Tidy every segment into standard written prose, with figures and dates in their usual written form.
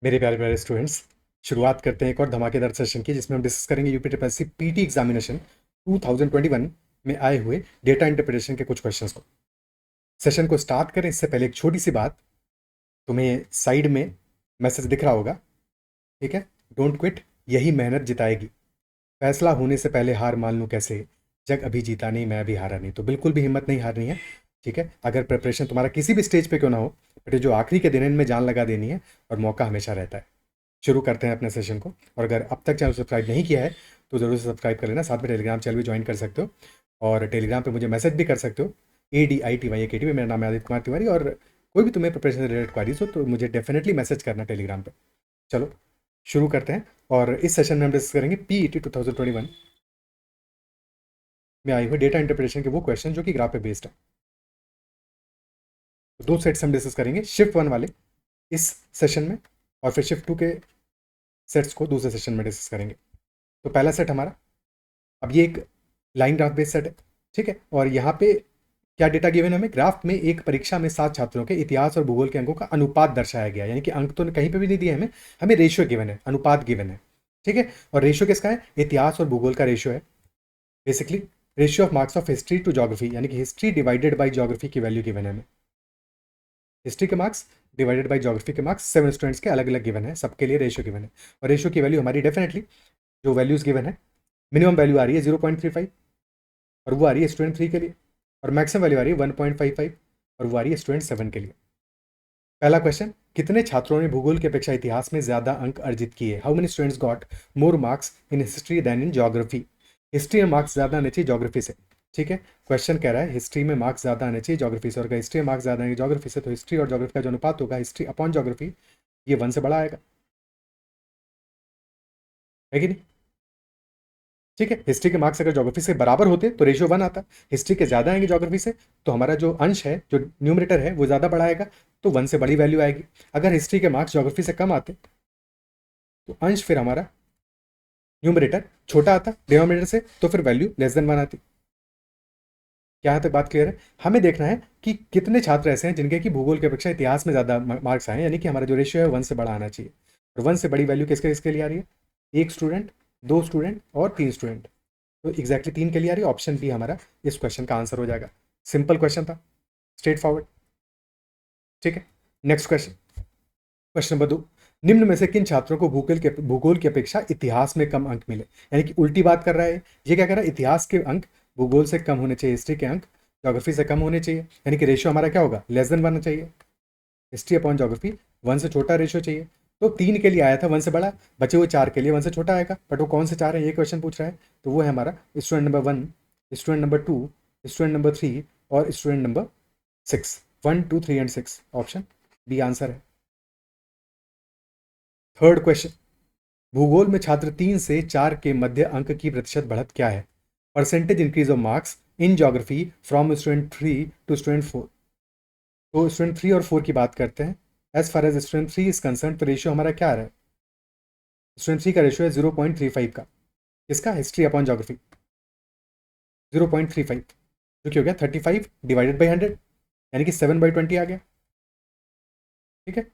मेरे प्यारे प्यारे स्टूडेंट्स, शुरुआत करते हैं एक और धमाकेदार सेशन की जिसमें हम डिस्कस करेंगे यूपी ट्रिपल पीटी एग्जामिनेशन 2021 में आए हुए डेटा इंटरप्रिटेशन के कुछ क्वेश्चंस को। सेशन को स्टार्ट करें इससे पहले एक छोटी सी बात, तुम्हें साइड में मैसेज दिख रहा होगा, ठीक है? डोंट क्विट, यही मेहनत जिताएगी। फैसला होने से पहले हार मान लूँ कैसे, जग अभी जीता नहीं मैं अभी हारा नहीं। तो बिल्कुल भी हिम्मत नहीं हारनी है, ठीक है? अगर प्रिपरेशन तुम्हारा किसी भी स्टेज पे क्यों ना हो, बट जो आखिरी के दिन इनमें जान लगा देनी है और मौका हमेशा रहता है। शुरू करते हैं अपने सेशन को। और अगर अब तक चैनल सब्सक्राइब नहीं किया है तो ज़रूर से सब्सक्राइब कर लेना। साथ में टेलीग्राम चैनल भी ज्वाइन कर सकते हो और टेलीग्राम पे मुझे मैसेज भी कर सकते हो। ADITYAKT मेरा नाम है आदित्य कुमार तिवारी। और कोई भी तुम्हें प्रिपरेशन से रिलेटेड क्वारीज हो तो मुझे डेफिनेटली मैसेज करना टेलीग्राम पे। चलो शुरू करते हैं। और इस सेशन में हम डिस्कस करेंगे PET 2021 में आए हुए डेटा इंटरप्रिटेशन के वो क्वेश्चन जो कि ग्राफ पे बेस्ड है। तो दो सेट्स हम डिस्कस करेंगे, शिफ्ट 1 वाले इस सेशन में और फिर शिफ्ट 2 के सेट्स को दूसरे सेशन में डिस्कस करेंगे। तो पहला सेट हमारा, अब ये एक लाइन ग्राफ बेस्ड सेट है, ठीक है? और यहाँ पे क्या डेटा गिवन है हमें? ग्राफ में एक परीक्षा में 7 छात्रों के इतिहास और भूगोल के अंकों का अनुपात दर्शाया गया, यानी कि अंक तो कहीं पे भी नहीं दिए हमें, हमें रेशियो गिवन है, अनुपात गिवन है, ठीक है? और रेशियो किसका है? इतिहास और भूगोल का रेशियो है। Basically ratio of marks of history to geography, यानी कि हिस्ट्री डिवाइडेड बाई ज्योग्राफी की वैल्यू गिवन है हमें। हिस्ट्री के मार्क्स डिवाइडेड बाई ज्योग्राफी के मार्क्स 7 स्टूडेंट्स के अलग अलग गिवन है, सबके लिए रेशियो गिवन है। और रेशियो की वैल्यू हमारी डेफिनेटली जो वैल्यूज गिवन है, मिनिमम वैल्यू आ रही है 0.35 और वो आ रही है स्टूडेंट 3 के लिए, और मैक्सिमम वैल्यू आ रही है 1.55 और वो आ रही है स्टूडेंट 7 के लिए। पहला क्वेश्चन, कितने छात्रों ने भूगोल की अपेक्षा इतिहास में ज्यादा अंक अर्जित किए? How many students got more marks in history than in geography? History में मार्क्स ज्यादा आने चाहिए ज्योग्राफी से, ठीक है? क्वेश्चन कह रहा है हिस्ट्री में मार्क्स ज्यादा आने चाहिए ज्योग्राफी से, और अगर हिस्ट्री में मार्क्स ज्यादा आएंगे ज्योग्राफी से तो हिस्ट्री और ज्योग्राफी का जो अनुपात होगा, हिस्ट्री अपॉन ज्योग्राफी, ये 1 से बड़ा आएगा, है कि नहीं? ठीक है, हिस्ट्री के मार्क्स अगर ज्योग्राफी से बराबर होते तो रेशियो 1 आता। हिस्ट्री के ज़्यादा आएंगे ज्योग्राफी से तो हमारा जो अंश है, जो न्यूमरेटर है, वो ज़्यादा बड़ा आएगा, तो 1 से बड़ी वैल्यू आएगी। अगर हिस्ट्री के मार्क्स ज्योग्राफी से कम आते तो अंश फिर हमारा न्यूमरेटर छोटा आता डिनोमिनेटर से, तो फिर वैल्यू लेस देन 1 आती। क्या यहाँ तक बात क्लियर है? हमें देखना है कि कितने छात्र ऐसे हैं जिनके कि भूगोल की अपेक्षा इतिहास में ज़्यादा मार्क्स आए, यानी कि हमारा जो रेशियो है 1 से बड़ा आना चाहिए। और 1 से बड़ी वैल्यू किसके किसके लिए आ रही है? 1 स्टूडेंट, 2 स्टूडेंट और 3 स्टूडेंट। तो एग्जैक्टली 3 के लिए आ रही है। ऑप्शन बी हमारा इस क्वेश्चन का आंसर हो जाएगा। सिंपल क्वेश्चन था, स्ट्रेट फॉरवर्ड, ठीक है? नेक्स्ट क्वेश्चन, क्वेश्चन नंबर 2, निम्न में से किन छात्रों को भूगोल की अपेक्षा इतिहास में कम अंक मिले? यानी कि उल्टी बात कर रहा है ये। क्या कर रहा है? इतिहास के अंक भूगोल से कम होने चाहिए, हिस्ट्री के अंक ज्योग्राफी से कम होने चाहिए, यानी कि रेशियो हमारा क्या होगा? लेस देन 1 चाहिए। हिस्ट्री अपॉन ज्योग्राफी 1 से छोटा रेशियो चाहिए। तो 3 के लिए आया था 1 से बड़ा, बचे हुए 4 के लिए 1 से छोटा आएगा, बट वो कौन से 4 है ये क्वेश्चन पूछ रहा है। तो वो है हमारा student number 1, student number 2, student number 3 और student number 6। 1, 2, 3 and 6, option B answer है। थर्ड क्वेश्चन, भूगोल में छात्र 3 से 4 के मध्य अंक की प्रतिशत बढ़त क्या है? Percentage increase of marks in geography from student 3 to student 4। तो स्टूडेंट 3 और 4 की बात करते हैं। As far as student 3 is concern, तो रेशियो हमारा क्या आ रहा है? स्टूडेंट 3 का रेशियो है 0.35 का, इसका हिस्ट्री अपॉन ज्योग्राफी 0.35, जो कि हो गया 35 डिवाइडेड बाई 100, यानी कि 7/20 आ गया, ठीक है?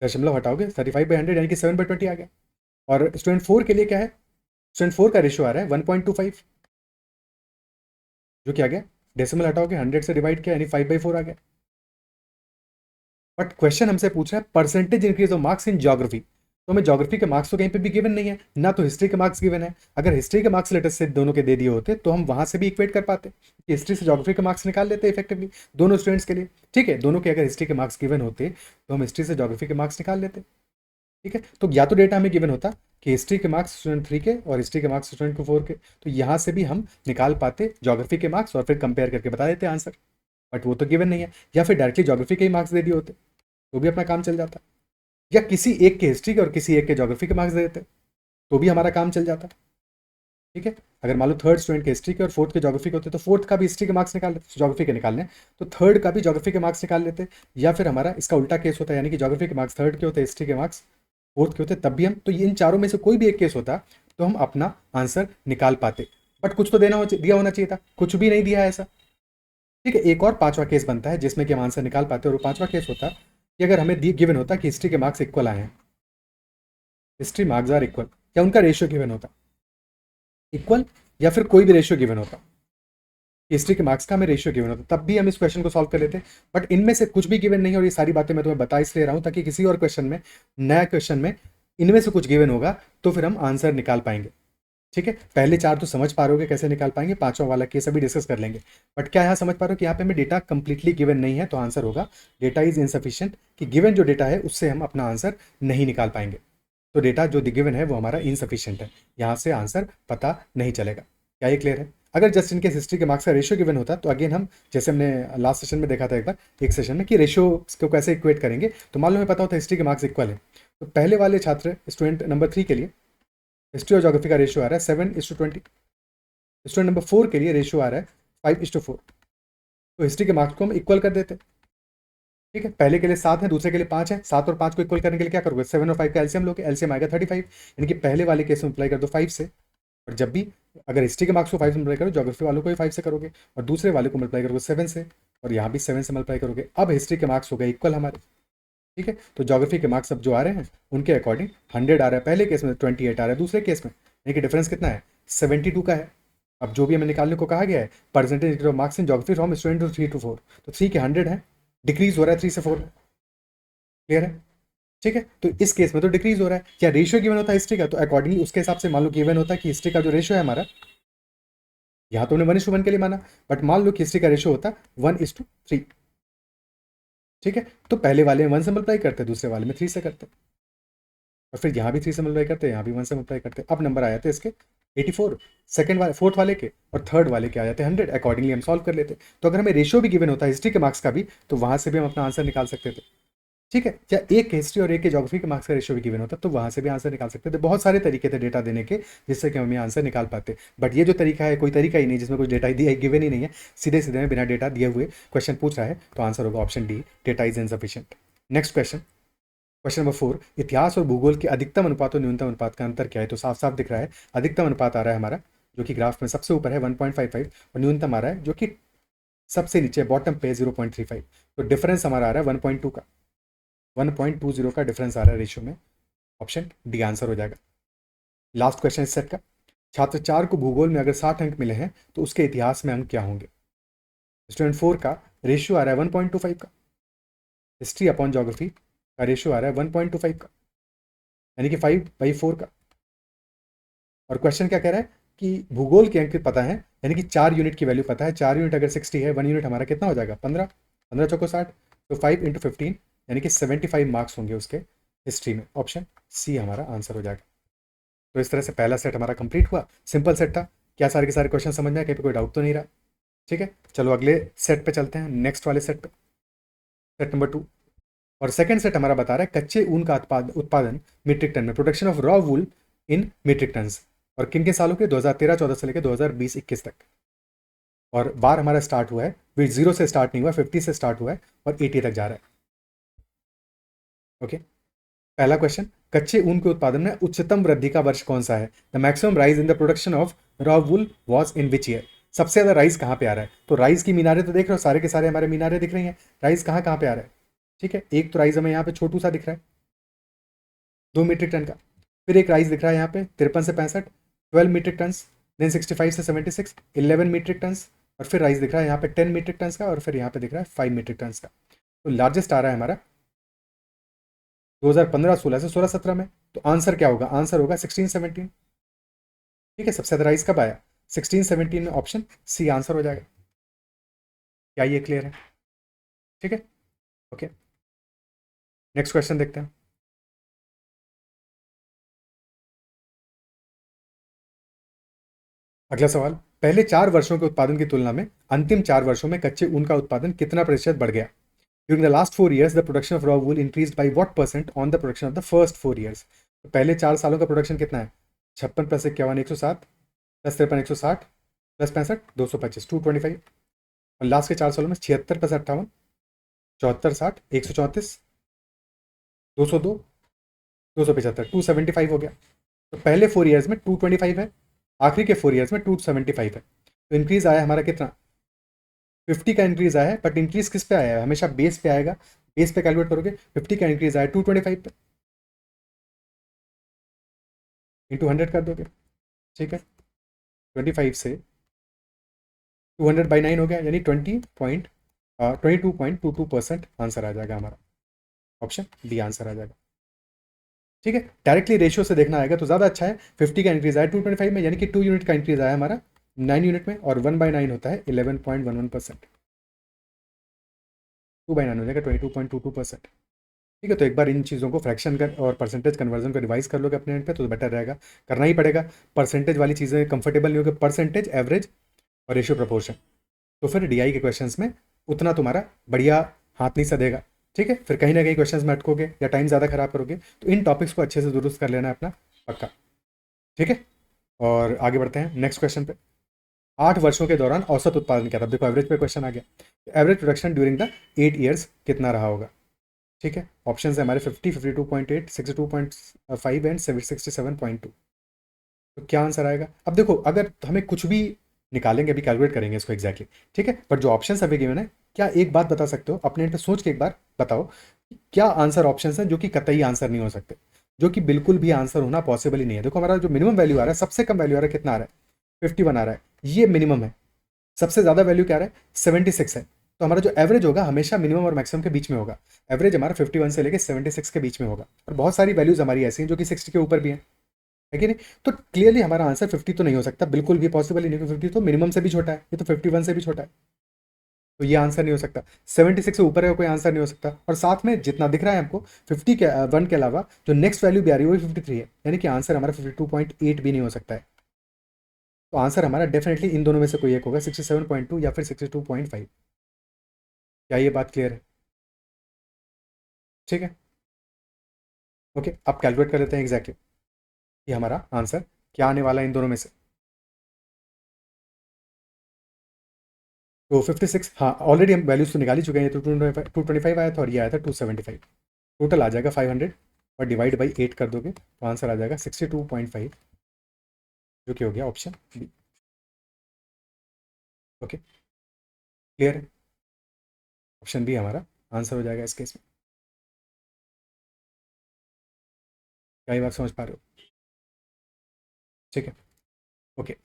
दशमलव हटाओगे 35/100 यानी कि 7/20 आ गया। और स्टूडेंट 4 के लिए क्या है? स्टूडेंट 4 का रेशियो आ रहा है 1.25, जो क्या गया? डेसिमल हटाओगे 100 से डिवाइड किया, यानी 5/4 आ गया। बट क्वेश्चन हमसे पूछ रहा है percentage increase of marks in geography, तो हमें ज्योग्राफी के मार्क्स तो कहीं पे भी गिवन नहीं है, ना तो हिस्ट्री के मार्क्स गिवन है। अगर हिस्ट्री के मार्क्स लेटेस्ट से दोनों के दे दिए होते तो हम वहां से भी इक्वेट कर पाते, हिस्ट्री से ज्योग्राफी के मार्क्स निकाल लेते इफेक्टिवली दोनों स्टूडेंट्स के लिए, ठीक है? दोनों के अगर हिस्ट्री के मार्क्स गिवन होते तो हम हिस्ट्री से ज्योग्राफी के मार्क्स निकाल लेते, ठीक है? तो या तो डेटा हमें गिवन होता कि हिस्ट्री के मार्क्स स्टूडेंट 3 के और हिस्ट्री के मार्क्स स्टूडेंट 4 के, तो यहाँ से भी हम निकाल पाते ज्योग्राफी के मार्क्स और फिर कंपेयर करके बता देते आंसर। बट वो तो गिवन नहीं है, या फिर डायरेक्टली ज्योग्राफी के ही मार्क्स दे दिए होते तो भी अपना काम चल जाता, या किसी एक के हिस्ट्री के और किसी एक के ज्योग्राफी के मार्क्स दे देते तो भी हमारा काम चल जाता, ठीक है? अगर मान लो थर्ड स्टूडेंट के हिस्ट्री के और फोर्थ के ज्योग्राफी के होते तो फोर्थ का भी हिस्ट्री के मार्क्स निकाल लेते, ज्योग्राफी के निकालने तो थर्ड का भी ज्योग्राफी के मार्क्स निकाल लेते। या फिर हमारा इसका उल्टा केस होता है, यानी कि ज्योग्राफी के मार्क्स थर्ड के होते, हिस्ट्री के मार्क्स फोर्थ के होते, तब भी हम तो इन चारों में से कोई भी एक केस होता तो हम अपना आंसर निकाल पाते। बट कुछ तो दिया होना चाहिए था, कुछ भी नहीं दिया है ऐसा, ठीक है? एक और पांचवा केस बनता है जिसमें कि हम आंसर निकाल पाते, और वो पांचवा केस होता कि अगर हमें गिवन होता कि हिस्ट्री के मार्क्स इक्वल आए हैं, हिस्ट्री मार्क्स आर इक्वल, या उनका रेशियो गिवन होता इक्वल, या फिर कोई भी रेशियो गिवन होता, हिस्ट्री के मार्क्स का हमें रेशियो गिवन होता, तब भी हम इस क्वेश्चन को सॉल्व कर लेते। बट इनमें से कुछ भी गिवन नहीं है, और ये सारी बातें मैं तुम्हें बता इसलिए रहा हूँ ताकि किसी और क्वेश्चन में, नया क्वेश्चन में इनमें से कुछ गिवन होगा तो फिर हम आंसर निकाल पाएंगे। ठीक है, पहले चार तो समझ पा रहे हो कैसे निकाल पाएंगे, पांचवा वाला केस अभी डिस्कस कर लेंगे। बट क्या यहाँ समझ पा रहे हो कि यहाँ पे हमें डेटा कंप्लीटली गिवन नहीं है, तो आंसर होगा डेटा इज इनसफिशिएंट, कि गिवन जो डेटा है उससे हम अपना आंसर नहीं निकाल पाएंगे। तो डेटा जो गिवन है वो हमारा इनसफिशिएंट है, यहाँ से आंसर पता नहीं चलेगा। क्या ये क्लियर है? अगर जस्ट इनकेस हिस्ट्री के मार्क्स का रेशियो गिवन होता तो अगेन हम, जैसे हमने लास्ट सेशन में देखा था एक बार, एक सेशन में, कि रेशियो को कैसे इक्वेट करेंगे, तो मान लो हमें पता होता है हिस्ट्री के मार्क्स इक्वल है, तो पहले वाले छात्र स्टूडेंट नंबर 3 के लिए हिस्ट्री और ज्योग्राफी का रेशियो आ रहा है 7:20। स्टूडेंट नंबर 4 के लिए रेशियो आ रहा है 5:4। तो हिस्ट्री के मार्क्स को हम इक्वल कर देते हैं। ठीक है, पहले के लिए 7 है, दूसरे के लिए 5 है, 7 और 5 को इक्वल करने के लिए क्या करोगे, 7 और 5 का एलसीएम लोगे, एलसीएम आएगा 35, यानी कि पहले वाले केस में अप्लाई कर दो 5 से। और जब भी अगर हिस्ट्री के मार्क्स को 5 से मल्टीप्लाई करो, ज्योग्राफी वालों को भी 5 से करोगे, और दूसरे वाले को मल्टीप्लाई करोगे 7 से, और यहाँ भी 7 से मल्टीप्लाई करोगे। अब हिस्ट्री के मार्क्स हो गए इक्वल हमारे। ठीक है, तो ज्योग्राफी के मार्क्स अब जो आ रहे हैं उनके अकॉर्डिंग 100 आ रहा है, पहले केस में 28 आ रहा है, दूसरे केस में, यानी कि डिफरेंस कितना है, 72 का है। अब जो भी हमें निकालने को कहा गया है, percentage of marks in geography from student to 3 to 4, तो 3 के 100 है, डिक्रीज हो रहा है 3 से 4 में। क्लियर है? ठीक है, तो इस केस में तो डिक्रीज हो रहा है। क्या रेशियो गिवन होता है हिस्ट्री का, तो अकॉर्डिंगली उसके हिसाब से मान लो गिवन होता है कि हिस्ट्री का जो रेशियो है हमारा, यहाँ तो हमने 1:1 के लिए माना, बट मान लो कि हिस्ट्री का रेशियो होता 1:3। ठीक है, तो पहले वाले में 1 से मल्टीप्लाई करते, दूसरे वाले में 3 से करते, और फिर यहाँ भी 3 से मल्टीप्लाई करते, यहाँ भी 1 से मल्टीप्लाई करते। अब नंबर आ जाते इसके 84, सेकंड वाले, फोर्थ वाले के, और थर्ड वाले के आ जाते 100। अकॉर्डिंगली हम सॉल्व कर लेते। तो अगर हमें रेशियो भी गिवन होता है हिस्ट्री के मार्क्स का भी, तो वहाँ से भी हम अपना आंसर निकाल सकते थे। ठीक है, या एक हिस्ट्री और एक के ज्योग्राफी के मार्क्स का रेशियो भी गिवन होता तो वहाँ से भी आंसर निकाल सकते थे। बहुत सारे तरीके थे डेटा देने के जिससे कि हम ये आंसर निकाल पाते। बट ये जो तरीका है, कोई तरीका ही नहीं जिसमें कुछ डेटा दिया गिवन ही नहीं है, सीधे सीधे में बिना डेटा दिए हुए क्वेश्चन पूछ रहा है, तो आंसर होगा option D, data is insufficient. Next question, question number 4, इतिहास और भूगोल के अधिकतम अनुपात और न्यूनतम अनुपात का अंतर क्या है? तो साफ साफ दिख रहा है, अधिकतम अनुपात आ रहा है हमारा जो कि ग्राफ में सबसे ऊपर है 1.55, और न्यूनतम आ रहा है जो कि सबसे नीचे बॉटम पे 0.35। तो डिफरेंस हमारा आ रहा है 1.2 का, 1.20 का डिफरेंस आ रहा है रेशियो में। ऑप्शन डी आंसर हो जाएगा। लास्ट क्वेश्चन इस सेट का, छात्र 4 को भूगोल में अगर 60 अंक मिले हैं तो उसके इतिहास में अंक क्या होंगे? स्टूडेंट 4 का रेशियो आ रहा है 1.25 का, हिस्ट्री अपॉन ज्योग्राफी का रेशियो आ रहा है 1.25 का, यानी कि 5/4 का। और क्वेश्चन क्या कह रहा है कि भूगोल के अंक पता है, यानी कि 4 यूनिट की वैल्यू पता है। 4 यूनिट अगर 60 है, 1 यूनिट हमारा कितना हो जाएगा, 15, 15 चौको 60, तो 5 × 15 यानी कि 75 मार्क्स होंगे उसके हिस्ट्री में। ऑप्शन सी हमारा आंसर हो जाएगा। तो इस तरह से पहला सेट हमारा कंप्लीट हुआ, सिंपल सेट था। क्या सारे के सारे क्वेश्चन समझ में आए, कहीं पे कोई डाउट तो नहीं रहा? ठीक है, चलो अगले सेट पे चलते हैं, नेक्स्ट वाले सेट पे, सेट नंबर 2। और सेकंड सेट हमारा बता रहा है कच्चे ऊन का उत्पादन मीट्रिक टन में, production of raw wool in metric tons, और किन के सालों के, 2013-14 से लेकर 2020-21 तक। और बार हमारा स्टार्ट हुआ है विच 0 से स्टार्ट नहीं हुआ, 50 से स्टार्ट हुआ है और 80 तक जा रहा है। ओके, पहला क्वेश्चन, कच्चे ऊन के उत्पादन में उच्चतम वृद्धि का वर्ष कौन सा है? The maximum rise in the production of raw wool was in which year? सबसे ज्यादा राइज कहाँ पे आ रहा है? तो राइज की मीनारे तो देख रहे हो, सारे के सारे हमारे मीनारे दिख रही हैं। राइज कहाँ कहाँ पे आ रहा है? ठीक है, एक तो राइज हमें यहाँ पे छोटू सा दिख रहा है 2 मीट्रिक टन का, फिर एक राइज दिख रहा है यहाँ पे 53 से 65, 12 मीट्रिक टन, देन 65 से 76, 11 मीट्रिक टन, और फिर राइज दिख रहा है यहाँ पे 10 मीट्रिक टन का, और फिर यहाँ पे दिख रहा है 5 मीट्रिक टन का। तो लार्जेस्ट आ रहा है हमारा 2015-16 से 16-17 में। तो आंसर क्या होगा? आंसर होगा 16-17। ठीक है, सबसे ज्यादा राइज कब आया? 16-17 में, ऑप्शन सी आंसर हो जाएगा। क्या ये क्लियर है? ठीक है, ओके, नेक्स्ट क्वेश्चन देखते हैं। अगला सवाल, पहले 4 वर्षों के उत्पादन की तुलना में अंतिम 4 वर्षों में कच्चे ऊन का उत्पादन कितना प्रतिशत बढ़ गया? During the last 4 years the production of raw wool increase by what percent on the production of the first 4 years? तो पहले 4 सालों का प्रोडक्शन कितना है? 56 + 51 107, + 53 160, + 65 225, 225। और लास्ट के 4 सालों में 76 + 58 74 60 134 202 275, 275 हो गया। तो पहले 4 years में 225 है, आखिरी के 4 years में 275 है। तो इंक्रीज आया हमारा कितना? 50 का इंक्रीज आया है, बट इंक्रीज किस पे आया है? हमेशा बेस पे आएगा, बेस पे कैलकुलेट करोगे। 50 का इंक्रीज आया 225 पे, इंटू 100 कर दोगे, ठीक है। 25 से 200/9 हो गया, यानी 22.22% आंसर आ जाएगा हमारा। ऑप्शन बी आंसर आ जाएगा, ठीक है। डायरेक्टली रेशियो से देखना आएगा तो ज़्यादा अच्छा है। 50 का इंक्रीज आया 225 में, यानी कि 2 यूनिट का इंक्रीज आया हमारा 9 यूनिट में, और 1/9 होता है 11.11%। 2/9 हो जाएगा 22.22%, ठीक है। तो एक बार इन चीज़ों को फ्रैक्शन कर और परसेंटेज कन्वर्जन को रिवाइज कर लोगे अपने एंड पे तो बेटर रहेगा। करना ही पड़ेगा, परसेंटेज वाली चीज़ें कंफर्टेबल नहीं होगी, परसेंटेज, एवरेज और रेशियो प्रपोर्शन, तो फिर डीआई के क्वेश्चंस में उतना तुम्हारा बढ़िया हाथ नहीं सदेगा, ठीक है। फिर कहीं ना कहीं क्वेश्चंस में अटकोगे या टाइम ज़्यादा खराब करोगे, तो इन टॉपिक्स को अच्छे से दुरुस्त कर लेना है अपना, पक्का, ठीक है। और आगे बढ़ते हैं नेक्स्ट क्वेश्चन पे। 8 वर्षों के दौरान औसत उत्पादन क्या था? देखो एवरेज पे क्वेश्चन आ गया। Average production during the 8 years कितना रहा होगा, ठीक है। ऑप्शन है हमारे 50, 52.8, 62.5 एंड 67.2। तो क्या आंसर आएगा? अब देखो अगर हमें कुछ भी निकालेंगे, अभी कैलकुलेट करेंगे इसको एग्जैक्टली, ठीक है। पर जो ऑप्शन अभी गिवन है, क्या एक बात बता सकते हो अपने पे सोच के एक बाबार बताओ, क्या आंसर ऑप्शन है जो कि कतई आंसर नहीं हो सकते, जो कि बिल्कुल भी आंसर होना पॉसिबल ही नहीं है। देखो हमारा जो मिनिमम वैल्यू आ रहा है, सबसे कम वैल्यू आ रहा है कितना आ रहा है? 51 आ रहा है, ये मिनिमम है। सबसे ज़्यादा वैल्यू क्या आ रहा है? 76 है। तो हमारा जो एवरेज होगा हमेशा मिनिमम और मैक्सिमम के बीच में होगा। एवरेज हमारा 51 से लेकर 76 के बीच में होगा, और बहुत सारी वैल्यूज हमारी ऐसी हैं जो कि 60 के ऊपर भी हैं, है कि नहीं? तो क्लियरली हमारा आंसर 50 तो नहीं हो सकता, बिल्कुल भी पॉसिबल ही नहीं, क्योंकि 50 तो मिनिमम से भी छोटा है, ये तो 51 से भी छोटा है, तो ये आंसर नहीं हो सकता। 76 से ऊपर का कोई आंसर नहीं हो सकता। और साथ में जितना दिख रहा है हमको 50 के 1 के अलावा जो नेक्स्ट वैल्यू भी आ रही है वो 53 है, यानी कि आंसर हमारा 52.8 भी नहीं हो सकता है। तो आंसर हमारा डेफिनेटली इन दोनों में से कोई एक होगा, 67.2 या फिर 62.5। क्या ये बात क्लियर है? ठीक है, ओके। अब कैलकुलेट कर लेते हैं एग्जैक्टली कि हमारा आंसर क्या आने वाला है इन दोनों में से। तो 56, हाँ ऑलरेडी हम वैल्यूज तो निकाल ही चुके हैं। तो 225 आया था और ये आया था 275। टोटल आ जाएगा 500, और डिवाइड बाई 8 कर दोगे तो आंसर आ जाएगा 62.5, जो कि हो गया ऑप्शन बी। ओके, क्लियर है? ऑप्शन बी हमारा आंसर हो जाएगा इस केस में। क्या ये बात समझ पा रहे हो? ठीक है, okay.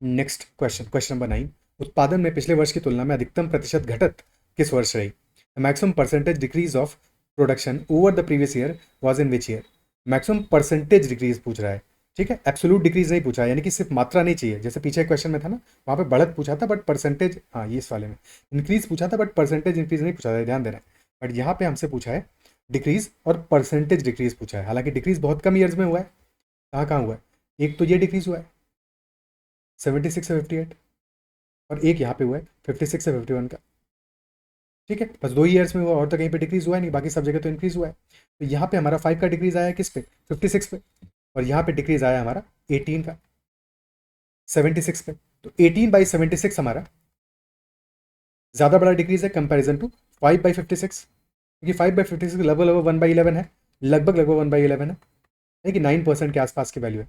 Next question, question number 9। उत्पादन में पिछले वर्ष की तुलना में अधिकतम प्रतिशत घटत किस वर्ष रही? Maximum percentage decrease of production over the previous year was in which year? Maximum percentage decrease पूछ रहा है, ठीक है। एब्सोल्यूट डिक्रीज नहीं पूछा है, यानी कि सिर्फ मात्रा नहीं चाहिए, जैसे पीछे क्वेश्चन में था ना, वहाँ पे बढ़त पूछा था बट परसेंटेज, हाँ ये इस वाले में इंक्रीज पूछा था बट परसेंटेज इंक्रीज नहीं पूछा था, ध्यान देना है। बट यहाँ पे हमसे पूछा है डिक्रीज और परसेंटेज डिक्रीज पूछा है। हालांकि डिक्रीज बहुत कम ईयर्स में हुआ है, कहाँ कहाँ हुआ है? एक तो ये डिक्रीज हुआ है 76 से 58, और एक यहाँ पे हुआ है 56 से 51 का, ठीक है। बस 2 ईयर्स में हुआ, और तो कहीं पे डिक्रीज हुआ है नहीं, बाकी सब जगह तो इंक्रीज हुआ है। तो यहाँ पे हमारा 5 का डिक्रीज आया है किस पे? 56 पे। और यहाँ पे डिक्रीज आया हमारा 18 का 76 पे। तो 18/76 हमारा ज़्यादा बड़ा डिक्रीज है कंपेरिजन टू 5/56, क्योंकि 5/56 लगभग लगभग 1/11 है, लगभग लगभग 1/11 है, यानी कि 9% के आसपास की वैल्यू है।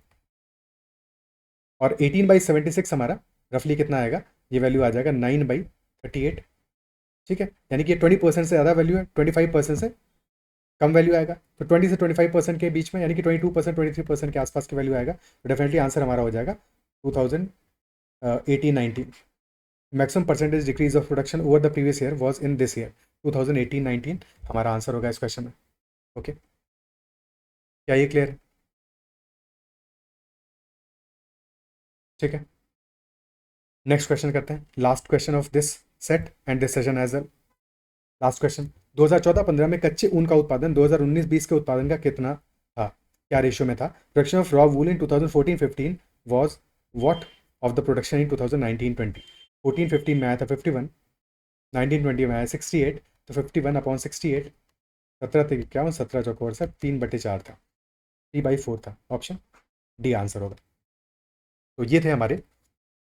और 18/76 हमारा रफली कितना आएगा? ये वैल्यू आ जाएगा 9/38, ठीक है। यानी कि 20% से ज़्यादा वैल्यू है, 25% से कम वैल्यू आएगा। तो 20 से 25% के बीच में, यानी कि 22%, 23% के आसपास की वैल्यू आएगा। तो डेफिनेटली आंसर हमारा हो जाएगा 2018-19। Maximum percentage decrease of production over the previous year was in this year 2018-19 हमारा आंसर होगा इस क्वेश्चन में। ओके, क्या ये क्लियर है? ठीक है, नेक्स्ट क्वेश्चन करते हैं, last question of this set and this session as well. Last question, 2014-15 में कच्चे ऊन का उत्पादन 2019-20 के उत्पादन का कितना था? क्या रेशियो में था? Production of raw wool in 2014-15 was what of the production in 2019-20? 14-15 में आया था 51, 19-20 में आया 68, तो 51/68, 17 17 चौको और सर 3/4 था, 3/4 था। ऑप्शन डी आंसर होगा। तो ये थे हमारे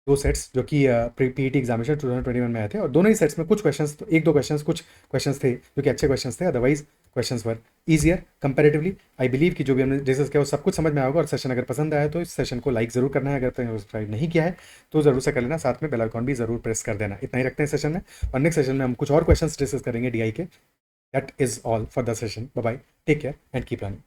दो सेट्स जो कि पीईटी एग्जामिनेशन 2021 में आए थे, और दोनों ही सेट्स में कुछ क्वेश्चंस, तो एक दो क्वेश्चंस, कुछ क्वेश्चंस थे जो कि अच्छे क्वेश्चंस थे, otherwise questions were easier comparatively. I believe कि जो भी हमने डिस्कस किया वो सब कुछ समझ में आएगा। और सेशन अगर पसंद आया तो इस सेशन को लाइक जरूर करना है, अगर सब्सक्राइब नहीं किया है तो जरूर से कर लेना, साथ में बेल आइकॉन भी जरूर प्रेस कर देना। इतना ही रखते हैं सेशन में, और नेक्स्ट सेशन में हम कुछ और क्वेश्चन डिस्कस करेंगे डीआई के। That is all for the session. Bye bye, take care and keep learning.